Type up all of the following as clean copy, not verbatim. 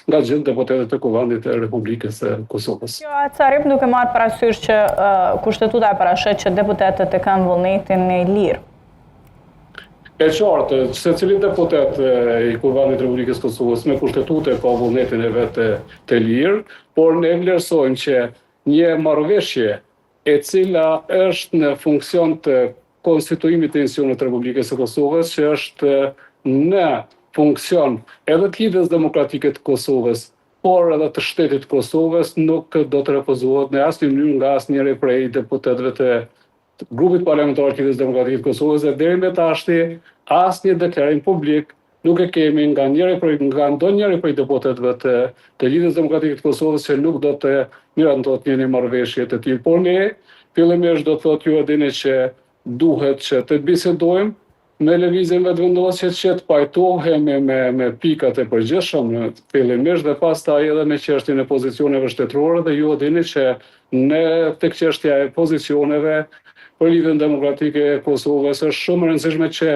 nga gjithë deputetët e Kuvendit të Republikës së Kosovës. Jo, Acarip duke marrë parasysh që kushtetuta e parashet që deputetët e kanë vullnetin e lirë. E qartë, secili deputet i Kuvendit të Republikës së Kosovës me kushtetute ka vullnetin e vetë të lirë, por ne vlerësojmë që një marrëveshje e cila është në funksion të konstituimit të institucionit të Republikës së Kosovës, që është në funksion edhe të lidhjes demokratike të Kosovës, por edhe të shtetit të Kosovës, nuk do të refuzohet në asnjë mënyrë nga asnjëri prej deputetëve të grupit parlamentar të lidhjes demokratike të Kosovës, dhe deri me tashti asnjë deklarim publik nuk e kemi nga ndonjëri prej deputetëve të lidhjes demokratike të Kosovës që nuk do të mirëndohet një marrëveshje të tillë. Por ne fillimisht do të thotë ju e dini që duhet që të bisedojmë me lëvizjen vetëvendosje, që të pajtohemi me pikat e përgjithshme fillimisht dhe pastaj edhe me çështjen e pozicioneve shtetërore, dhe ju e dini që në tek çështja e pozicioneve për lidhjen demokratike e Kosovës është shumë e rëndësishme që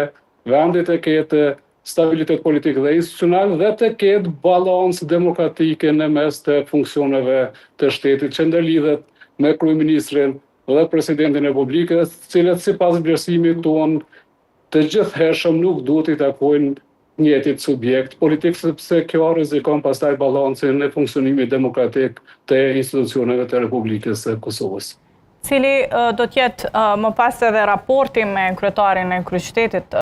vendi të ketë stabilitet politik dhe institucional dhe të ketë balancë demokratike në mes të funksioneve të shtetit, që ndërlidhet me kryeministrin dhe presidentin e Republikës, të cilët sipas vlerësimit tonë të gjithhershëm nuk duhet i takojnë njëjtit subjekt politik, sepse kjo rrezikon pastaj balancin e funksionimit demokratik të institucioneve të Republikës së Kosovës. Cili do të jetë më pas edhe raporti me kryetarin e kryeqytetit